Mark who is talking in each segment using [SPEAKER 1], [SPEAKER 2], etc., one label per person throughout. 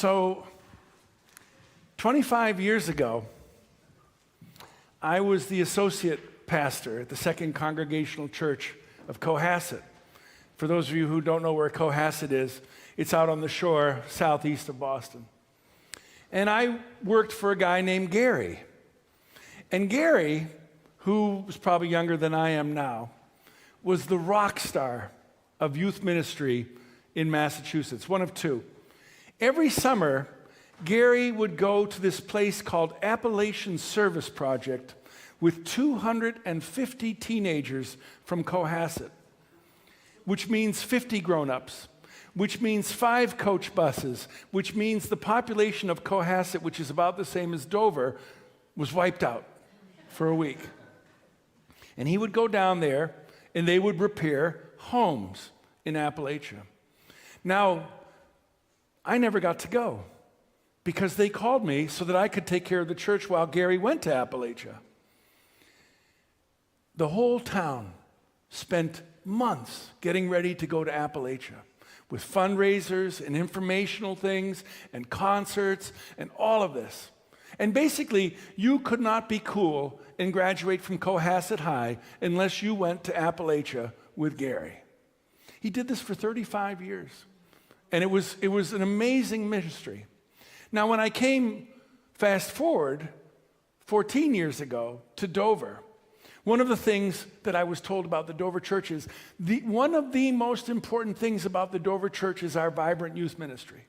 [SPEAKER 1] So, 25 years ago, I was the associate pastor at the Second Congregational Church of Cohasset. For those of you who don't know where Cohasset is, it's out on the shore southeast of Boston. And I worked for a guy named Gary. And Gary, who was probably younger than I am now, was the rock star of youth ministry in Massachusetts, one of two. Every summer, Gary would go to this place called Appalachian Service Project with 250 teenagers from Cohasset, which means 50 grown-ups, which means 5 coach buses, which means the population of Cohasset, which is about the same as Dover, was wiped out for a week. And he would go down there, and they would repair homes in Appalachia. Now, I never got to go because they called me so that I could take care of the church while Gary went to Appalachia. The whole town spent months getting ready to go to Appalachia with fundraisers and informational things and concerts and all of this. And basically, you could not be cool and graduate from Cohasset High unless you went to Appalachia with Gary. He did this for 35 years. And it was an amazing ministry. Now, when I came, fast forward, 14 years ago to Dover, one of the things that I was told about the Dover church is, one of the most important things about the Dover church is our vibrant youth ministry.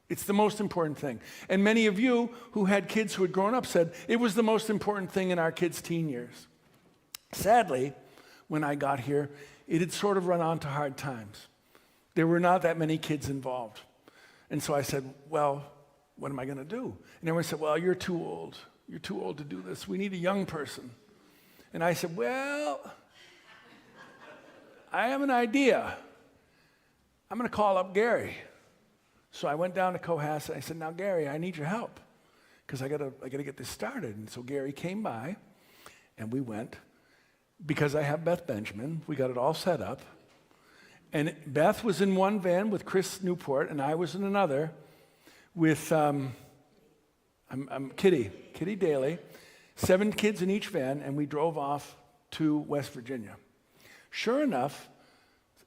[SPEAKER 1] It's the most important thing. And many of you who had kids who had grown up said it was the most important thing in our kids' teen years. Sadly, when I got here, it had sort of run on to hard times. There were not that many kids involved. And so I said, well, what am I going to do? And everyone said, well, you're too old. You're too old to do this. We need a young person. And I said, well, I have an idea. I'm going to call up Gary. So I went down to Cohasset. I said, now, Gary, I need your help because I gotta get this started. And so Gary came by, and we went. Because I have Beth Benjamin, we got it all set up. And Beth was in one van with Chris Newport, and I was in another with Kitty Daly, 7 kids in each van, and we drove off to West Virginia. Sure enough,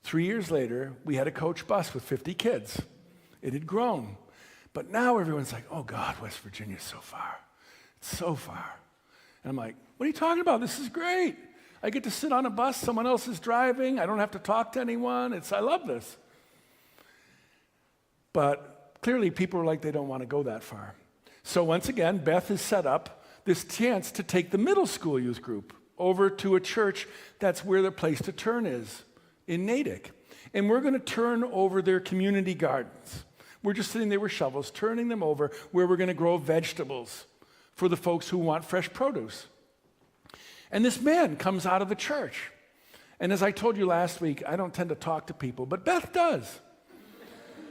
[SPEAKER 1] 3 years later, we had a coach bus with 50 kids. It had grown. But now everyone's like, oh God, West Virginia's so far. It's so far. And I'm like, what are you talking about? This is great. I get to sit on a bus, someone else is driving, I don't have to talk to anyone, I love this. But clearly people are like, they don't want to go that far. So once again, Beth has set up this chance to take the middle school youth group over to a church that's where the place to turn is, in Natick. And we're going to turn over their community gardens. We're just sitting there with shovels, turning them over where we're going to grow vegetables for the folks who want fresh produce. And this man comes out of the church. And as I told you last week, I don't tend to talk to people, but Beth does.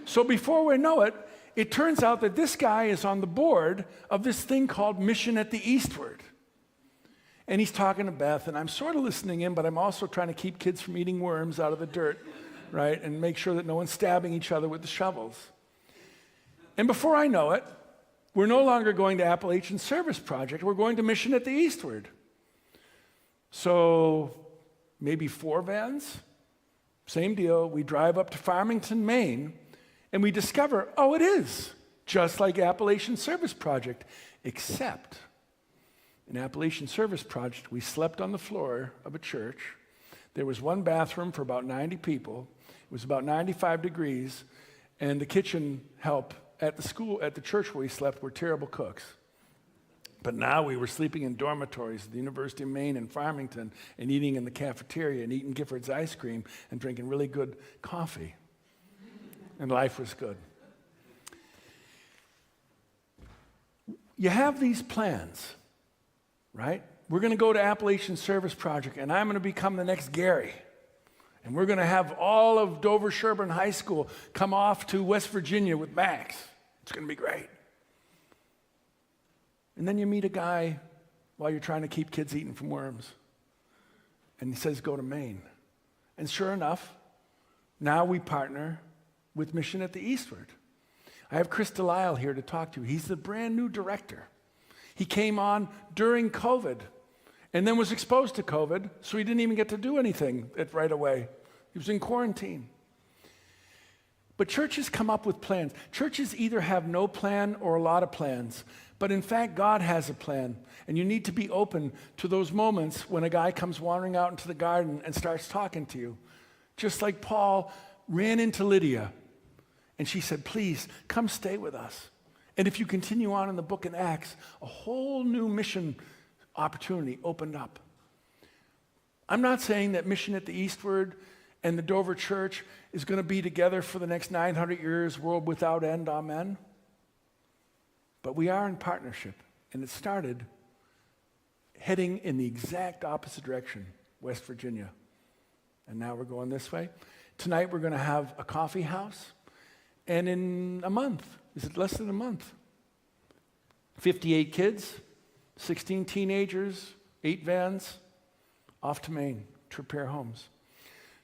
[SPEAKER 1] So before we know it, it turns out that this guy is on the board of this thing called Mission at the Eastward. And he's talking to Beth, and I'm sort of listening in, but I'm also trying to keep kids from eating worms out of the dirt, right? And make sure that no one's stabbing each other with the shovels. And before I know it, we're no longer going to Appalachian Service Project, we're going to Mission at the Eastward. So maybe 4 vans, same deal. We drive up to Farmington, Maine, and we discover, oh, it is just like Appalachian Service Project, except in Appalachian Service Project, we slept on the floor of a church. There was one bathroom for about 90 people. It was about 95 degrees, and the kitchen help at the church where we slept were terrible cooks. But now we were sleeping in dormitories at the University of Maine in Farmington and eating in the cafeteria and eating Gifford's ice cream and drinking really good coffee. And life was good. You have these plans, right? We're going to go to Appalachian Service Project, and I'm going to become the next Gary. And we're going to have all of Dover-Sherburne High School come off to West Virginia with Max. It's going to be great. And then you meet a guy while you're trying to keep kids eating from worms. And he says, go to Maine. And sure enough, now we partner with Mission at the Eastward. I have Chris DeLisle here to talk to you. He's the brand new director. He came on during COVID and then was exposed to COVID, so he didn't even get to do anything right away. He was in quarantine. But churches come up with plans. Churches either have no plan or a lot of plans. But in fact, God has a plan. And you need to be open to those moments when a guy comes wandering out into the garden and starts talking to you. Just like Paul ran into Lydia. And she said, please, come stay with us. And if you continue on in the book of Acts, a whole new mission opportunity opened up. I'm not saying that Mission at the Eastward and the Dover Church is going to be together for the next 900 years, world without end, amen. But we are in partnership, and it started heading in the exact opposite direction, West Virginia. And now we're going this way. Tonight we're going to have a coffee house, and in a month, is it less than a month? 58 kids, 16 teenagers, 8 vans, off to Maine to repair homes.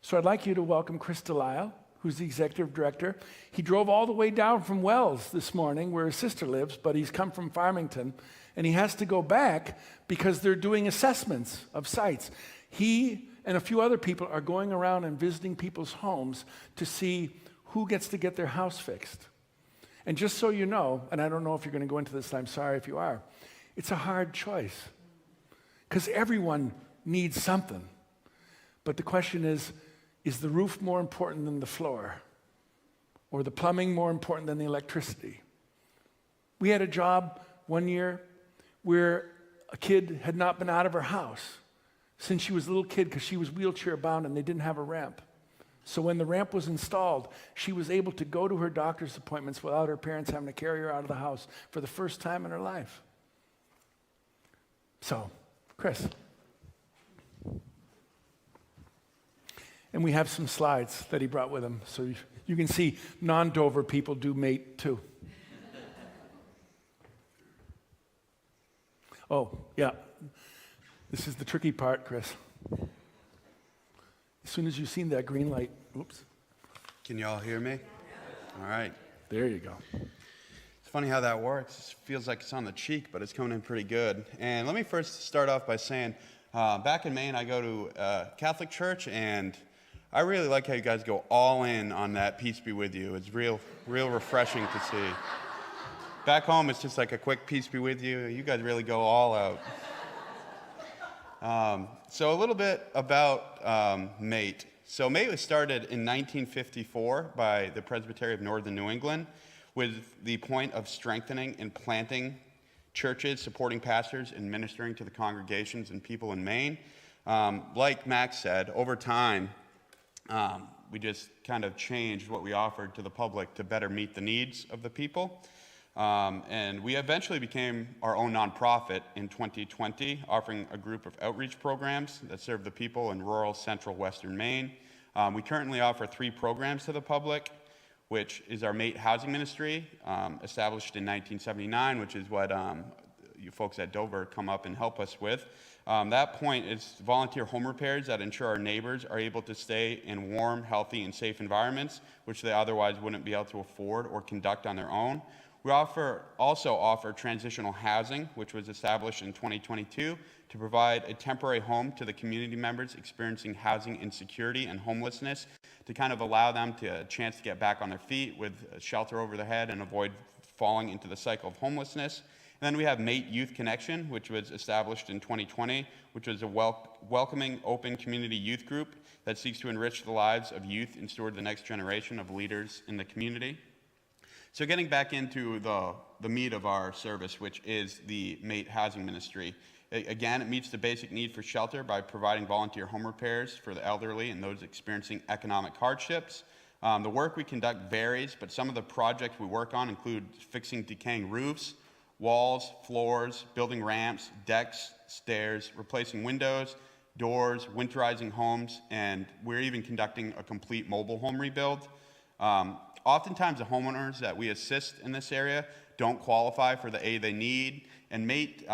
[SPEAKER 1] So I'd like you to welcome Chris DeLisle, who's the executive director. He drove all the way down from Wells this morning, where his sister lives, but he's come from Farmington, and he has to go back because they're doing assessments of sites. He and a few other people are going around and visiting people's homes to see who gets to get their house fixed. And just so you know, and I don't know if you're going to go into this, and I'm sorry if you are, it's a hard choice because everyone needs something. But the question is the roof more important than the floor? Or the plumbing more important than the electricity? We had a job one year where a kid had not been out of her house since she was a little kid because she was wheelchair bound and they didn't have a ramp. So when the ramp was installed, she was able to go to her doctor's appointments without her parents having to carry her out of the house for the first time in her life. So, Chris. And we have some slides that he brought with him, so you can see non-Dover people do mate too. Oh, yeah. This is the tricky part, Chris. As soon as you've seen that green light, oops.
[SPEAKER 2] Can you all hear me? All right.
[SPEAKER 1] There you go.
[SPEAKER 2] It's funny how that works. It feels like it's on the cheek, but it's coming in pretty good. And let me first start off by saying, back in Maine, I go to a Catholic church, and I really like how you guys go all in on that peace be with you. It's real refreshing to see. Back home, it's just like a quick peace be with you. You guys really go all out. So a little bit about MATE. So MATE was started in 1954 by the Presbytery of Northern New England with the point of strengthening and planting churches, supporting pastors, and ministering to the congregations and people in Maine. Like Max said, over time, we just kind of changed what we offered to the public to better meet the needs of the people. And we eventually became our own nonprofit in 2020, offering a group of outreach programs that serve the people in rural central western Maine. We currently offer 3 programs to the public, which is our MATE housing ministry, established in 1979, which is what you folks at Dover come up and help us with. That point is volunteer home repairs that ensure our neighbors are able to stay in warm, healthy, and safe environments, which they otherwise wouldn't be able to afford or conduct on their own. We also offer transitional housing, which was established in 2022 to provide a temporary home to the community members experiencing housing insecurity and homelessness to kind of allow them a chance to get back on their feet with a shelter over their head and avoid falling into the cycle of homelessness. And then we have MATE Youth Connection, which was established in 2020, which is a welcoming, open community youth group that seeks to enrich the lives of youth and steward the next generation of leaders in the community. So getting back into the meat of our service, which is the MATE housing ministry. Again, it meets the basic need for shelter by providing volunteer home repairs for the elderly and those experiencing economic hardships. The work we conduct varies, but some of the projects we work on include fixing decaying roofs, walls, floors, building ramps, decks, stairs, replacing windows, doors, winterizing homes, and we're even conducting a complete mobile home rebuild. Oftentimes, the homeowners that we assist in this area don't qualify for the aid they need, and MATE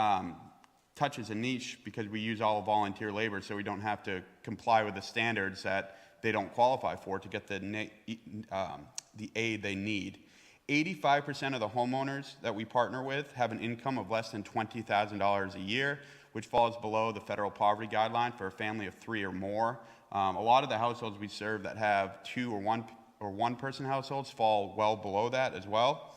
[SPEAKER 2] touches a niche because we use all volunteer labor, so we don't have to comply with the standards that they don't qualify for to get the aid they need. 85% of the homeowners that we partner with have an income of less than $20,000 a year, which falls below the federal poverty guideline for a family of 3 or more. A lot of the households we serve that have 2 or 1 person households fall well below that as well.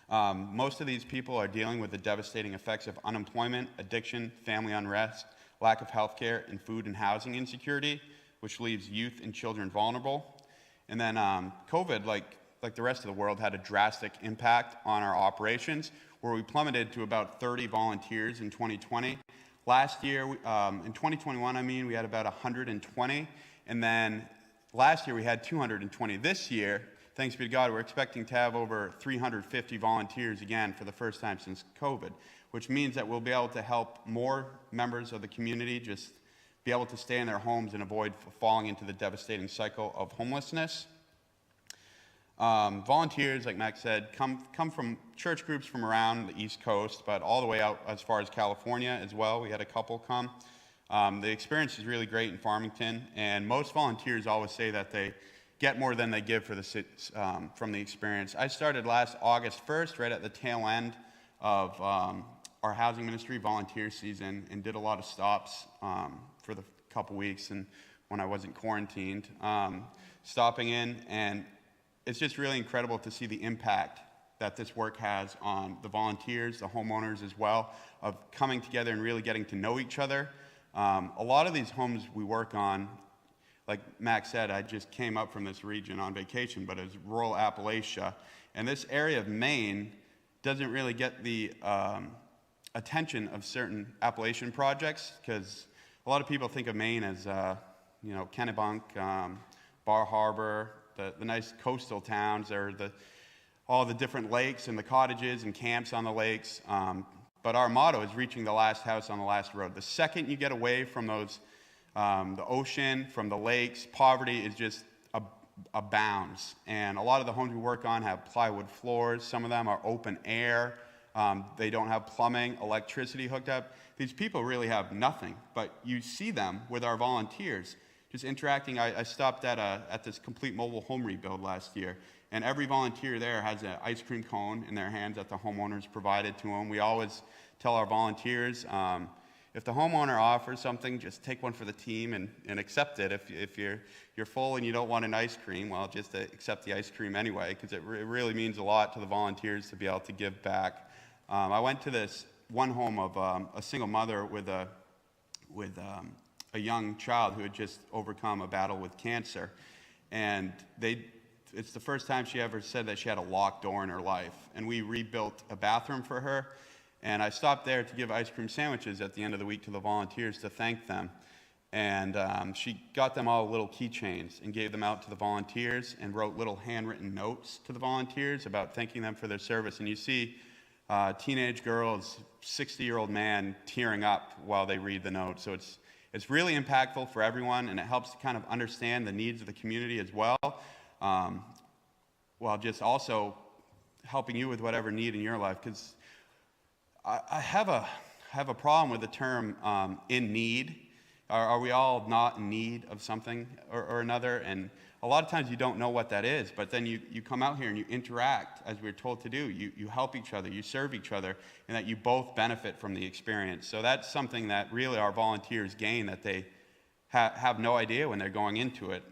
[SPEAKER 2] Most of these people are dealing with the devastating effects of unemployment, addiction, family unrest, lack of health care, and food and housing insecurity, which leaves youth and children vulnerable. And then COVID, like the rest of the world, had a drastic impact on our operations, where we plummeted to about 30 volunteers in 2020. Last year, in 2021, we had about 120, and then last year we had 220. This year, thanks be to God, we're expecting to have over 350 volunteers again for the first time since COVID, which means that we'll be able to help more members of the community just be able to stay in their homes and avoid falling into the devastating cycle of homelessness. Volunteers, like Max said, come from church groups from around the East Coast, but all the way out as far as California as well. We had a couple come. The experience is really great in Farmington, and most volunteers always say that they get more than they give from the experience. I started last August 1st, right at the tail end of our housing ministry volunteer season, and did a lot of stops for the couple weeks and when I wasn't quarantined, stopping in, and it's just really incredible to see the impact that this work has on the volunteers, the homeowners as well, of coming together and really getting to know each other. A lot of these homes we work on, like Max said, I just came up from this region on vacation, but it's rural Appalachia. And this area of Maine doesn't really get the attention of certain Appalachian projects, because a lot of people think of Maine as, Kennebunk, Bar Harbor, the nice coastal towns, or all the different lakes and the cottages and camps on the lakes. But our motto is reaching the last house on the last road. The second you get away from those, the ocean, from the lakes, poverty is just abounds. And a lot of the homes we work on have plywood floors. Some of them are open air. They don't have plumbing, electricity hooked up. These people really have nothing, but you see them with our volunteers just interacting. I stopped at this complete mobile home rebuild last year, and every volunteer there has an ice cream cone in their hands that the homeowners provided to them. We always tell our volunteers, if the homeowner offers something, just take one for the team and accept it. If you're full and you don't want an ice cream, well, just accept the ice cream anyway, because it really means a lot to the volunteers to be able to give back. I went to this one home of a single mother with a young child who had just overcome a battle with cancer, and it's the first time she ever said that she had a locked door in her life, and we rebuilt a bathroom for her, and I stopped there to give ice cream sandwiches at the end of the week to the volunteers to thank them, and she got them all little keychains and gave them out to the volunteers and wrote little handwritten notes to the volunteers about thanking them for their service. And you see teenage girls, 60-year-old man tearing up while they read the note. So it's really impactful for everyone, and it helps to kind of understand the needs of the community as well, while just also helping you with whatever need in your life. Because I have a problem with the term in need. Are we all not in need of something or another? And a lot of times you don't know what that is, but then you come out here and you interact, as we're told to do. You help each other, you serve each other, and that you both benefit from the experience. So that's something that really our volunteers gain, that they have no idea when they're going into it.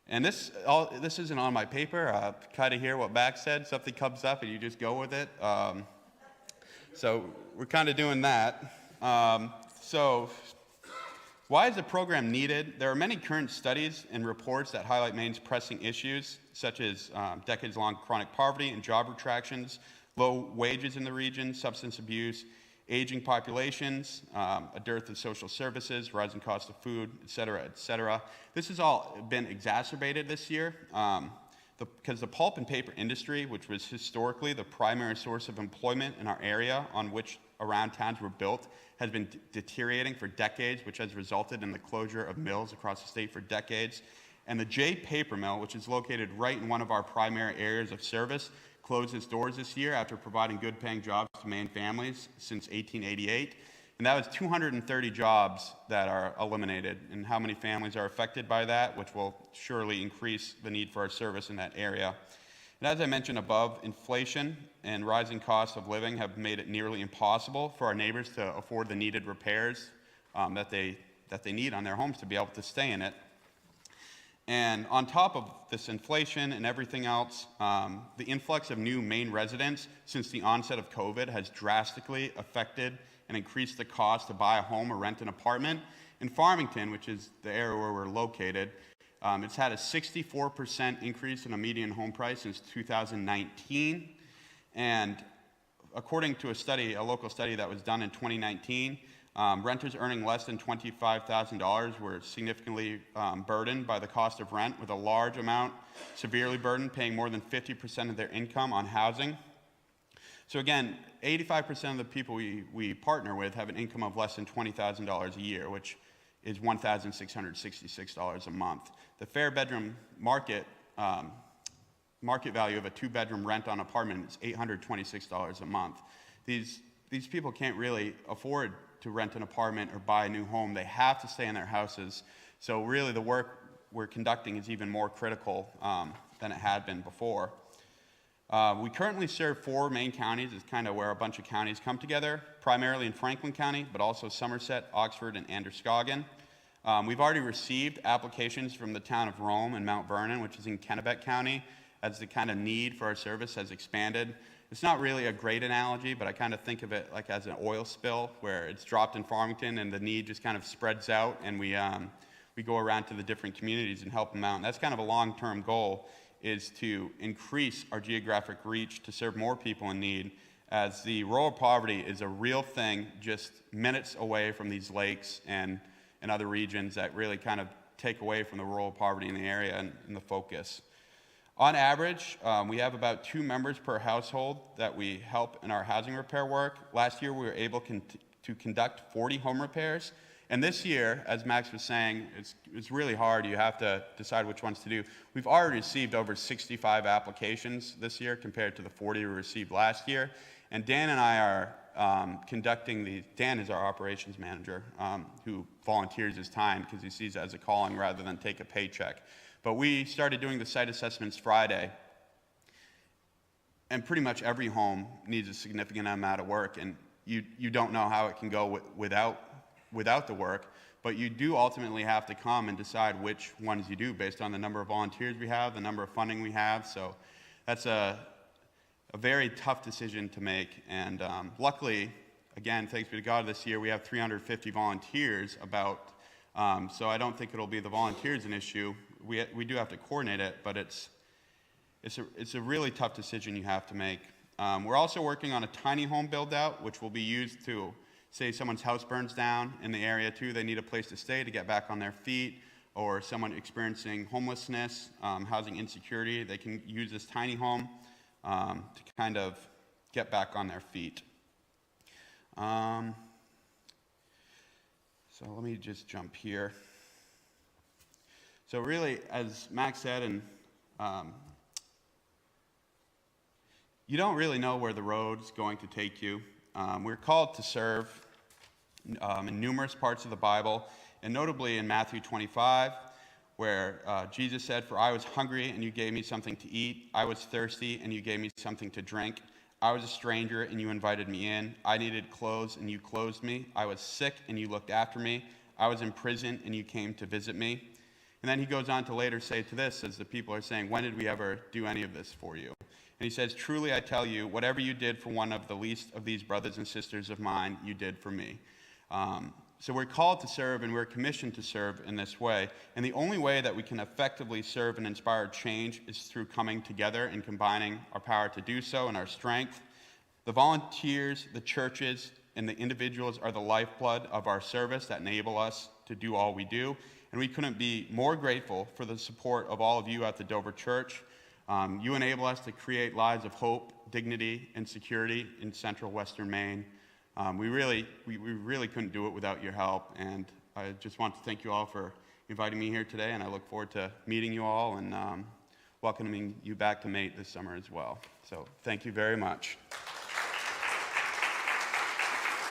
[SPEAKER 2] And this isn't on my paper. Kind of hear what Max said. Something comes up and you just go with it. So we're kind of doing that. So why is the program needed? There are many current studies and reports that highlight Maine's pressing issues, such as decades-long chronic poverty and job retractions, low wages in the region, substance abuse, aging populations, a dearth of social services, rising cost of food, et cetera, et cetera. This has all been exacerbated this year because the pulp and paper industry, which was historically the primary source of employment in our area on which around towns were built, has been deteriorating for decades, which has resulted in the closure of mills across the state for decades. And the J Paper Mill, which is located right in one of our primary areas of service, closed its doors this year after providing good-paying jobs to Maine families since 1888. And that was 230 jobs that are eliminated. And how many families are affected by that, which will surely increase the need for our service in that area. And as I mentioned above, inflation and rising costs of living have made it nearly impossible for our neighbors to afford the needed repairs that they need on their homes to be able to stay in it. And on top of this inflation and everything else, the influx of new Maine residents since the onset of COVID has drastically affected and increased the cost to buy a home or rent an apartment. In Farmington, which is the area where we're located, it's had a 64% increase in a median home price since 2019. And according to a local study that was done in 2019, renters earning less than $25,000 were significantly burdened by the cost of rent, with a large amount severely burdened, paying more than 50% of their income on housing. So again, 85% of the people we partner with have an income of less than $20,000 a year, which is $1,666 a month. The fair bedroom market value of a two-bedroom rent on apartment is $826 a month. These people can't really afford to rent an apartment or buy a new home. They have to stay in their houses. So really the work we're conducting is even more critical than it had been before. We currently serve 4 main counties. It's kind of where a bunch of counties come together, primarily in Franklin County, but also Somerset, Oxford, and Androscoggin. We've already received applications from the town of Rome and Mount Vernon, which is in Kennebec County, as the kind of need for our service has expanded. It's not really a great analogy, but I kind of think of it like as an oil spill, where it's dropped in Farmington and the need just kind of spreads out, and we go around to the different communities and help them out. And that's kind of a long-term goal, is to increase our geographic reach to serve more people in need, as the rural poverty is a real thing just minutes away from these lakes and other regions that really kind of take away from the rural poverty in the area and the focus. On average, we have about 2 members per household that we help in our housing repair work. Last year, we were able to conduct 40 home repairs. And this year, as Max was saying, it's really hard. You have to decide which ones to do. We've already received over 65 applications this year compared to the 40 we received last year. And Dan and I are Dan is our operations manager, who volunteers his time because he sees it as a calling rather than take a paycheck. But we started doing the site assessments Friday, and pretty much every home needs a significant amount of work, and you don't know how it can go without the work, but you do ultimately have to come and decide which ones you do based on the number of volunteers we have, the number of funding we have. So that's a very tough decision to make, and luckily, again, thanks be to God, this year we have 350 volunteers about, so I don't think it'll be the volunteers an issue. We do have to coordinate it, but it's a really tough decision you have to make. We're also working on a tiny home build-out, which will be used to, say someone's house burns down in the area too, they need a place to stay to get back on their feet, or someone experiencing homelessness, housing insecurity, they can use this tiny home to kind of get back on their feet. So let me just jump here. So really, as Max said, and you don't really know where the road's going to take you. We're called to serve in numerous parts of the Bible, and notably in Matthew 25, where Jesus said, "For I was hungry, and you gave me something to eat. I was thirsty, and you gave me something to drink. I was a stranger, and you invited me in. I needed clothes, and you clothed me. I was sick, and you looked after me. I was in prison, and you came to visit me." And then he goes on to later say to this, as the people are saying, "When did we ever do any of this for you?" And he says, "Truly I tell you, whatever you did for one of the least of these brothers and sisters of mine, you did for me." So we're called to serve, and we're commissioned to serve in this way. And the only way that we can effectively serve and inspire change is through coming together and combining our power to do so and our strength. The volunteers, the churches, and the individuals are the lifeblood of our service that enable us to do all we do. And we couldn't be more grateful for the support of all of you at the Dover Church. You enable us to create lives of hope, dignity, and security in central western Maine. We really couldn't do it without your help, and I just want to thank you all for inviting me here today, and I look forward to meeting you all and welcoming you back to Mate this summer as well. So thank you very much.